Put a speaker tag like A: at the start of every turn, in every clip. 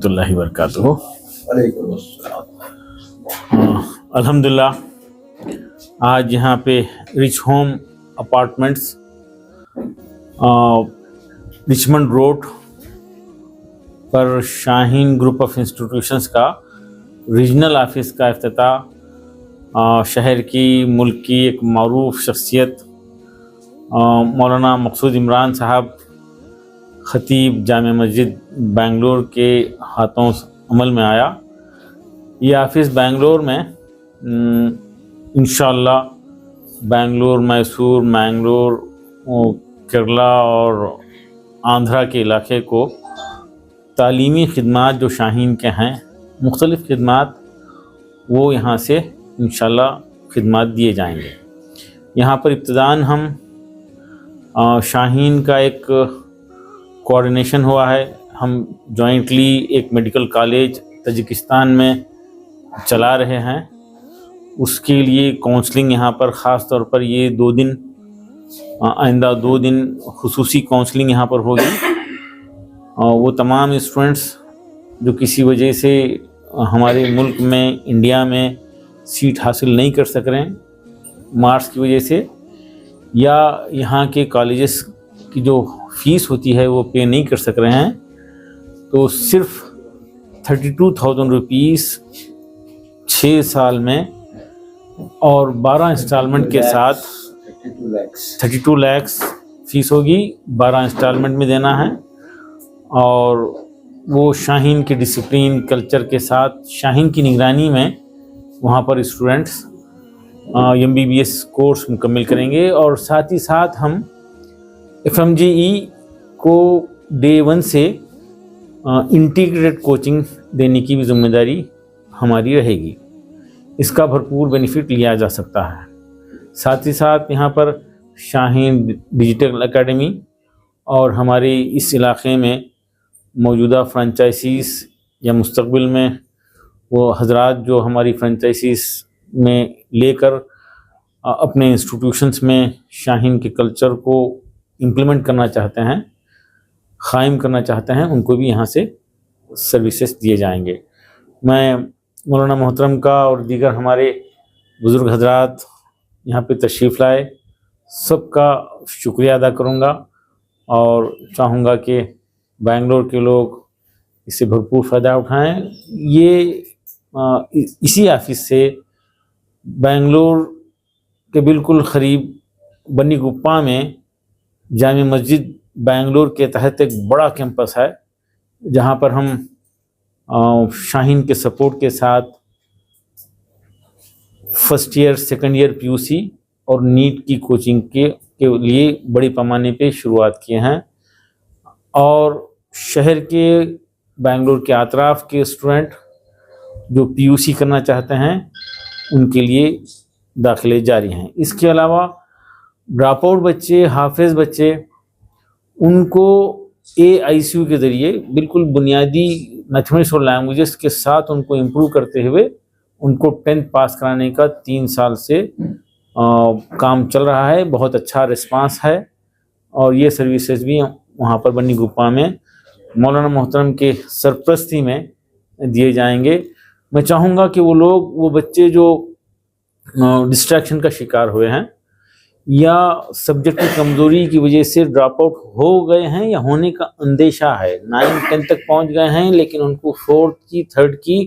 A: اللہ وبرکاتہ۔ الحمدللہ آج یہاں پہ rich home apartments Richmond road پر شاہین گروپ آف انسٹیٹیوشنز کا ریجنل آفس کا افتتاح شہر کی ملک کی ایک معروف شخصیت مولانا مقصود عمران صاحب خطیب جامع مسجد بنگلور کے ہاتھوں عمل میں آیا۔ یہ آفس بنگلور میں انشاءاللہ بنگلور، میسور، مینگلور، کیرلا اور آندھرا کے علاقے کو تعلیمی خدمات جو شاہین کے ہیں، مختلف خدمات، وہ یہاں سے انشاءاللہ خدمات دیے جائیں گے۔ یہاں پر ابتداً ہم شاہین کا ایک کوآرڈینیشن ہوا ہے، ہم جوائنٹلی ایک میڈیکل کالج تاجکستان میں چلا رہے ہیں۔ اس کے لیے کونسلنگ یہاں پر خاص طور پر یہ 2 دن، آئندہ 2 دن خصوصی کونسلنگ یہاں پر ہوگی۔ وہ تمام اسٹوڈنٹس جو کسی وجہ سے ہمارے ملک میں، انڈیا میں سیٹ حاصل نہیں کر سک رہے ہیں مارکس کی وجہ سے، یا یہاں کے کالجز کی جو فیس ہوتی ہے وہ پے نہیں کر سک رہے ہیں، تو صرف 32,000 روپیز 6 سال میں اور 12 انسٹالمنٹ کے ساتھ 32 لاکھ فیس ہوگی، 12 انسٹالمنٹ میں دینا ہے۔ اور وہ شاہین کے ڈسپلین کلچر کے ساتھ شاہین کی نگرانی میں وہاں پر اسٹوڈنٹس MBBS کورس مکمل کریں گے، اور ساتھ ہی ساتھ ہم FMJE کو Day 1 سے انٹیگریٹڈ کوچنگ دینے کی بھی ذمہ داری ہماری رہے گی۔ اس کا بھرپور بینیفٹ لیا جا سکتا ہے۔ ساتھ ہی ساتھ یہاں پر شاہین ڈیجیٹل اکیڈمی اور ہمارے اس علاقے میں موجودہ فرنچائزیز یا مستقبل میں وہ حضرات جو ہماری فرنچائزیز میں لے کر اپنے انسٹیٹیوشنس میں شاہین کے کلچر کو امپلیمنٹ کرنا چاہتے ہیں، قائم کرنا چاہتے ہیں، ان کو بھی یہاں سے سروسز دیے جائیں گے۔ میں مولانا محترم کا اور دیگر ہمارے بزرگ حضرات یہاں پہ تشریف لائے، سب کا شکریہ ادا کروں گا، اور چاہوں گا کہ بنگلور کے لوگ اس سے بھرپور فائدہ اٹھائیں۔ یہ اسی آفس سے بنگلور کے بالکل قریب بنی گپا میں جامع مسجد بنگلور کے تحت ایک بڑا کیمپس ہے، جہاں پر ہم شاہین کے سپورٹ کے ساتھ first year, second year PUC اور نیٹ کی کوچنگ کے لیے بڑی پیمانے پہ شروعات کیے ہیں، اور شہر کے بنگلور کے اطراف کے اسٹوڈنٹ جو PUC کرنا چاہتے ہیں ان کے لیے داخلے جاری ہیں۔ اس کے علاوہ ڈراپ آؤٹ بچے، حافظ بچے، ان کو AICU کے ذریعے بالکل بنیادی میتھمیٹکس اور لینگویجز کے ساتھ ان کو امپروو کرتے ہوئے ان کو 10th پاس کرانے کا 3 سال سے کام چل رہا ہے۔ بہت اچھا رسپانس ہے، اور یہ سروسز بھی وہاں پر بنی گپا میں مولانا محترم کے سرپرستی میں دیے جائیں گے۔ میں چاہوں گا کہ وہ لوگ، وہ بچے جو ڈسٹریکشن کا شکار ہوئے ہیں یا سبجیکٹ کی کمزوری کی وجہ سے ڈراپ آؤٹ ہو گئے ہیں یا ہونے کا اندیشہ ہے، 9th 10th تک پہنچ گئے ہیں لیکن ان کو 4th کی 3rd کی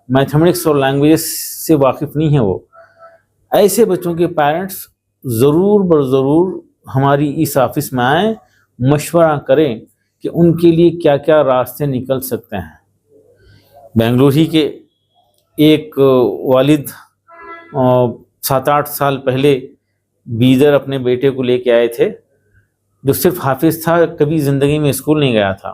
A: میتھمیٹکس اور لینگویجز سے واقف نہیں ہیں، وہ ایسے بچوں کے پیرنٹس ضرور برضرور ہماری اس آفس میں آئیں، مشورہ کریں کہ ان کے لیے کیا کیا راستے نکل سکتے ہیں۔ بنگلور ہی کے ایک والد 7-8 سال پہلے بیدر اپنے بیٹے کو لے کے آئے تھے، جو صرف حافظ تھا، کبھی زندگی میں اسکول نہیں گیا تھا۔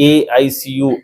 A: AICU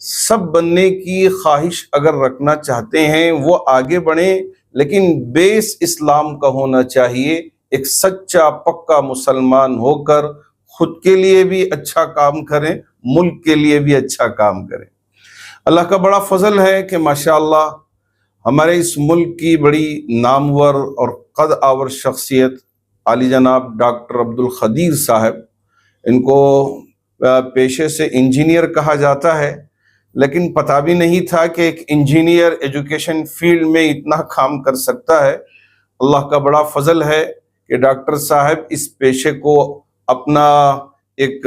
B: سب بننے کی خواہش اگر رکھنا چاہتے ہیں وہ آگے بڑھیں، لیکن بیس اسلام کا ہونا چاہیے۔ ایک سچا پکا مسلمان ہو کر خود کے لیے بھی اچھا کام کریں، ملک کے لیے بھی اچھا کام کریں۔ اللہ کا بڑا فضل ہے کہ ماشاءاللہ ہمارے اس ملک کی بڑی نامور اور قد آور شخصیت عالی جناب ڈاکٹر عبدالقدیر صاحب، ان کو پیشے سے انجینئر کہا جاتا ہے، لیکن پتہ بھی نہیں تھا کہ ایک انجینئر ایجوکیشن فیلڈ میں اتنا کام کر سکتا ہے۔ اللہ کا بڑا فضل ہے کہ ڈاکٹر صاحب اس پیشے کو اپنا ایک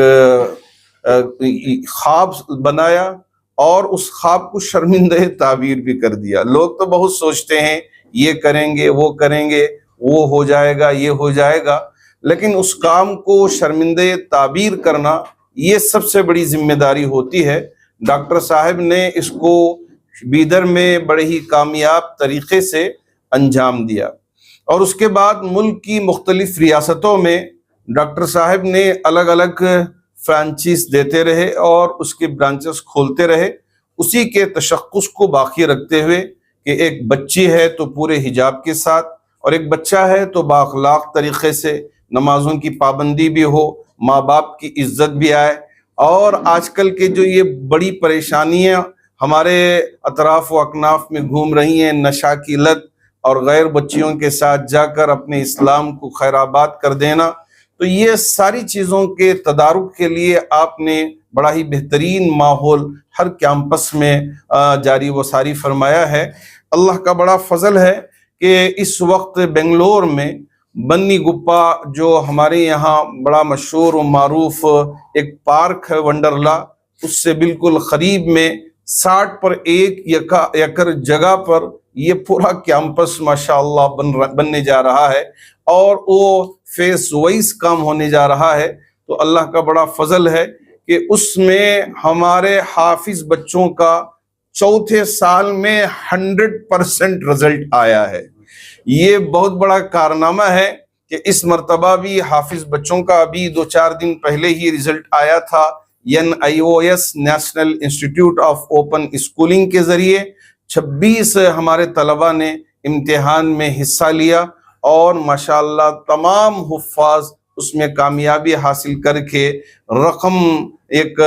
B: خواب بنایا اور اس خواب کو شرمندہ تعبیر بھی کر دیا۔ لوگ تو بہت سوچتے ہیں یہ کریں گے، وہ کریں گے، وہ ہو جائے گا، یہ ہو جائے گا، لیکن اس کام کو شرمندہ تعبیر کرنا یہ سب سے بڑی ذمہ داری ہوتی ہے۔ ڈاکٹر صاحب نے اس کو بیدر میں بڑے ہی کامیاب طریقے سے انجام دیا، اور اس کے بعد ملک کی مختلف ریاستوں میں ڈاکٹر صاحب نے الگ الگ فرانچائز دیتے رہے اور اس کے برانچز کھولتے رہے، اسی کے تشخص کو باقی رکھتے ہوئے کہ ایک بچی ہے تو پورے حجاب کے ساتھ، اور ایک بچہ ہے تو بااخلاق طریقے سے نمازوں کی پابندی بھی ہو، ماں باپ کی عزت بھی آئے۔ اور آج کل کے جو یہ بڑی پریشانیاں ہمارے اطراف و اکناف میں گھوم رہی ہیں، نشہ کی لت اور غیر بچیوں کے ساتھ جا کر اپنے اسلام کو خیرآباد کر دینا، تو یہ ساری چیزوں کے تدارک کے لیے آپ نے بڑا ہی بہترین ماحول ہر کیمپس میں جاری و ساری فرمایا ہے۔ اللہ کا بڑا فضل ہے کہ اس وقت بنگلور میں بنی گپا جو ہمارے یہاں بڑا مشہور و معروف ایک پارک ہے ونڈرلا، اس سے بالکل قریب میں 60 پر 1 ایکڑ جگہ پر یہ پورا کیمپس ماشاءاللہ بننے جا رہا ہے، اور وہ فیس وائز کام ہونے جا رہا ہے۔ تو اللہ کا بڑا فضل ہے کہ اس میں ہمارے حافظ بچوں کا چوتھے سال میں 100% رزلٹ آیا ہے۔ یہ بہت بڑا کارنامہ ہے کہ اس مرتبہ بھی حافظ بچوں کا ابھی 2-4 دن پہلے ہی رزلٹ آیا تھا NIOS national institute of open schooling کے ذریعے۔ 26 ہمارے طلبہ نے امتحان میں حصہ لیا، اور ماشاءاللہ تمام حفاظ اس میں کامیابی حاصل کر کے رقم ایک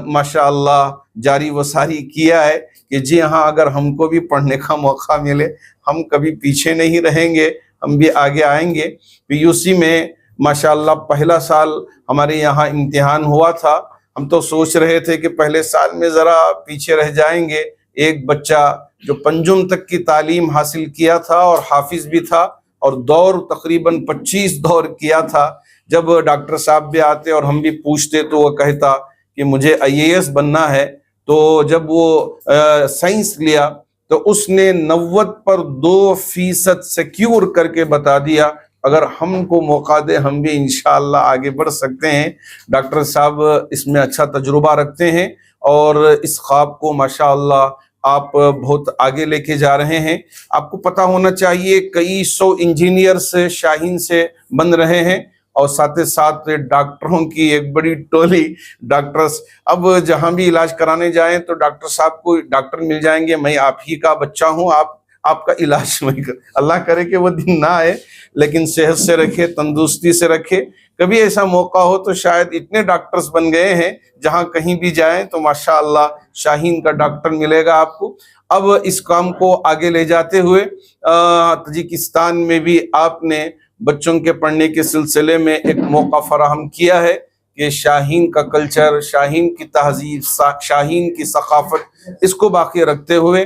B: ماشاءاللہ جاری و ساری کیا ہے کہ جی ہاں، اگر ہم کو بھی پڑھنے کا موقع ملے ہم کبھی پیچھے نہیں رہیں گے، ہم بھی آگے آئیں گے۔ PUC میں ماشاءاللہ پہلا سال ہمارے یہاں امتحان ہوا تھا، ہم تو سوچ رہے تھے کہ پہلے سال میں ذرا پیچھے رہ جائیں گے۔ ایک بچہ جو پنجم تک کی تعلیم حاصل کیا تھا اور حافظ بھی تھا، اور دور تقریباً 25 دور کیا تھا، جب ڈاکٹر صاحب بھی آتے اور ہم بھی پوچھتے تو وہ کہتا کہ مجھے IAS بننا ہے۔ تو جب وہ سائنس لیا تو اس نے 90 پر 2% سیکیور کر کے بتا دیا اگر ہم کو موقع دے ہم بھی انشاءاللہ آگے بڑھ سکتے ہیں۔ ڈاکٹر صاحب اس میں اچھا تجربہ رکھتے ہیں، اور اس خواب کو ماشاءاللہ آپ بہت آگے لے کے جا رہے ہیں۔ آپ کو پتہ ہونا چاہیے کئی 100 انجینئرز شاہین سے بن رہے ہیں، اور ساتھ ساتھ ڈاکٹروں کی ایک بڑی ٹولی ڈاکٹرز۔ اب جہاں بھی علاج کرانے جائیں تو ڈاکٹر صاحب کو ڈاکٹر مل جائیں گے، میں آپ ہی کا بچہ ہوں، آپ کا علاج میں اللہ کرے کہ وہ دن نہ آئے، لیکن صحت سے رکھے، تندرستی سے رکھے۔ کبھی ایسا موقع ہو تو شاید اتنے ڈاکٹرز بن گئے ہیں جہاں کہیں بھی جائیں تو ماشاءاللہ شاہین کا ڈاکٹر ملے گا آپ کو۔ اب اس کام کو آگے لے جاتے ہوئے تاجکستان میں بھی آپ نے بچوں کے پڑھنے کے سلسلے میں ایک موقع فراہم کیا ہے کہ شاہین کا کلچر، شاہین کی تہذیب، شاہین کی ثقافت، اس کو باقی رکھتے ہوئے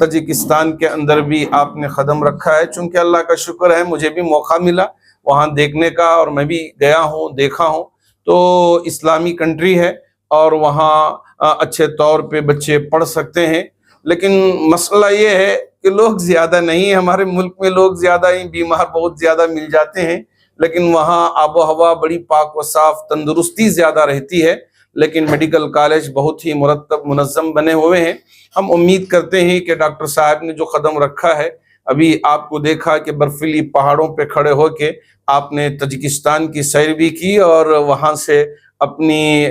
B: تاجکستان کے اندر بھی آپ نے قدم رکھا ہے۔ چونکہ اللہ کا شکر ہے مجھے بھی موقع ملا وہاں دیکھنے کا، اور میں بھی گیا ہوں، دیکھا ہوں۔ تو اسلامی کنٹری ہے اور وہاں اچھے طور پہ بچے پڑھ سکتے ہیں، لیکن مسئلہ یہ ہے کہ لوگ زیادہ نہیں، ہمارے ملک میں لوگ زیادہ ہی، بیمار بہت زیادہ مل جاتے ہیں، لیکن وہاں آب و ہوا بڑی پاک و صاف، تندرستی زیادہ رہتی ہے، لیکن میڈیکل کالج بہت ہی مرتب منظم بنے ہوئے ہیں۔ ہم امید کرتے ہیں کہ ڈاکٹر صاحب نے جو قدم رکھا ہے، ابھی آپ کو دیکھا کہ برفیلی پہاڑوں پہ کھڑے ہو کے آپ نے تاجکستان کی سیر بھی کی، اور وہاں سے اپنی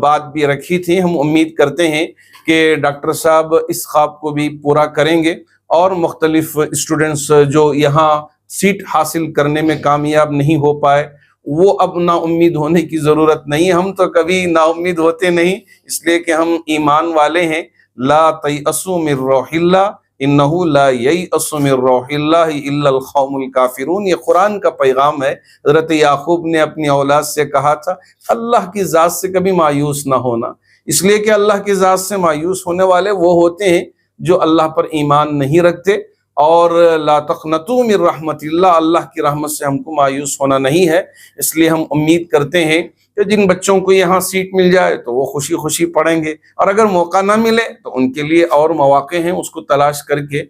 B: بات بھی رکھی تھی. ہم امید کرتے ہیں کہ ڈاکٹر صاحب اس خواب کو بھی پورا کریں گے اور مختلف اسٹوڈنٹس جو یہاں سیٹ حاصل کرنے میں کامیاب نہیں ہو پائے وہ اب نا امید ہونے کی ضرورت نہیں. ہم تو کبھی نا امید ہوتے نہیں، اس لیے کہ ہم ایمان والے ہیں. لا تیأسوا من روح اللہ انہ لا ییأس من روح اللہ الا القوم الکافرون. یہ قرآن کا پیغام ہے. حضرت یعقوب نے اپنی اولاد سے کہا تھا اللہ کی ذات سے کبھی مایوس نہ ہونا، اس لیے کہ اللہ کی ذات سے مایوس ہونے والے وہ ہوتے ہیں جو اللہ پر ایمان نہیں رکھتے. اور لا تقنطوا من رحمت اللہ، اللہ کی رحمت سے ہم کو مایوس ہونا نہیں ہے. اس لیے ہم امید کرتے ہیں کہ جن بچوں کو یہاں سیٹ مل جائے تو وہ خوشی خوشی پڑھیں گے، اور اگر موقع نہ ملے تو ان کے لیے اور مواقع ہیں، اس کو تلاش کر کے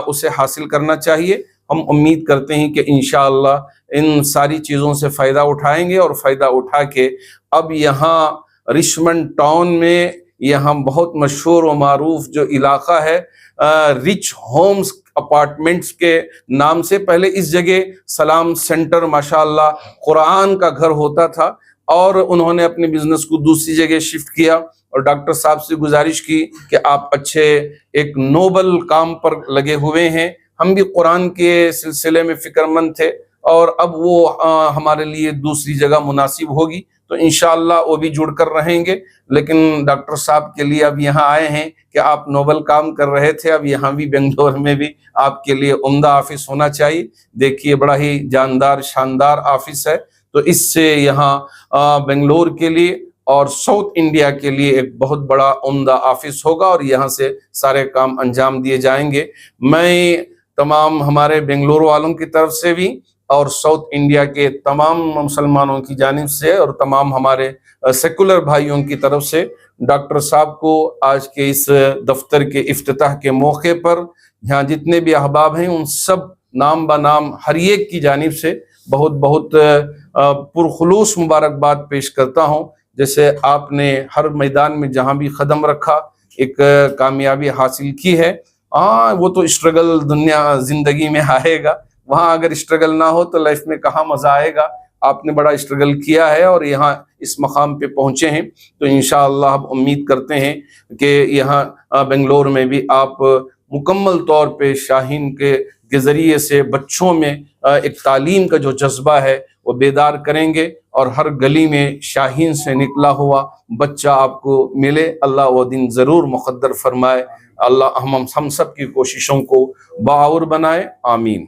B: اسے حاصل کرنا چاہیے. ہم امید کرتے ہیں کہ انشاءاللہ ان ساری چیزوں سے فائدہ اٹھائیں گے، اور فائدہ اٹھا کے اب یہاں رچمنڈ ٹاؤن میں یہاں بہت مشہور و معروف جو علاقہ ہے رچ ہومز اپارٹمنٹس کے نام سے، پہلے اس جگہ سلام سینٹر ماشاءاللہ قرآن کا گھر ہوتا تھا، اور انہوں نے اپنے بزنس کو دوسری جگہ شفٹ کیا. اور ڈاکٹر صاحب سے گزارش کی کہ آپ اچھے ایک نوبل کام پر لگے ہوئے ہیں، ہم بھی قرآن کے سلسلے میں فکر مند تھے، اور اب وہ ہمارے لیے دوسری جگہ مناسب ہوگی تو انشاءاللہ وہ بھی جڑ کر رہیں گے. لیکن ڈاکٹر صاحب کے لیے اب یہاں آئے ہیں کہ آپ نوبل کام کر رہے تھے، اب یہاں بھی بنگلور میں بھی آپ کے لیے عمدہ آفس ہونا چاہیے. دیکھیے بڑا ہی جاندار شاندار آفس ہے، تو اس سے یہاں بنگلور کے لیے اور ساؤتھ انڈیا کے لیے ایک بہت بڑا عمدہ آفس ہوگا، اور یہاں سے سارے کام انجام دیے جائیں گے. میں تمام ہمارے بنگلور والوں کی طرف سے بھی اور ساؤتھ انڈیا کے تمام مسلمانوں کی جانب سے اور تمام ہمارے سیکولر بھائیوں کی طرف سے ڈاکٹر صاحب کو آج کے اس دفتر کے افتتاح کے موقع پر یہاں جتنے بھی احباب ہیں ان سب نام بنام ہر ایک کی جانب سے بہت بہت پرخلوص مبارکباد پیش کرتا ہوں. جیسے آپ نے ہر میدان میں جہاں بھی قدم رکھا ایک کامیابی حاصل کی ہے. ہاں وہ تو اسٹرگل دنیا زندگی میں آئے گا، وہاں اگر اسٹرگل نہ ہو تو لائف میں کہاں مزہ آئے گا. آپ نے بڑا اسٹرگل کیا ہے اور یہاں اس مقام پہ پہنچے ہیں، تو انشاءاللہ اب امید کرتے ہیں کہ یہاں بنگلور میں بھی آپ مکمل طور پہ شاہین کے ذریعے سے بچوں میں ایک تعلیم کا جو جذبہ ہے وہ بیدار کریں گے، اور ہر گلی میں شاہین سے نکلا ہوا بچہ آپ کو ملے. اللہ وہ دن ضرور مقدر فرمائے. اللہ ہم سب کی کوششوں کو باور بنائے. آمین.